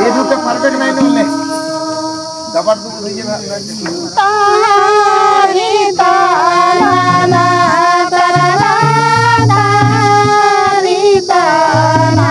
ये तो परफेक्ट नहीं बोलने दबाड़ तो नहीं है तारी ताना तारा तारी ताना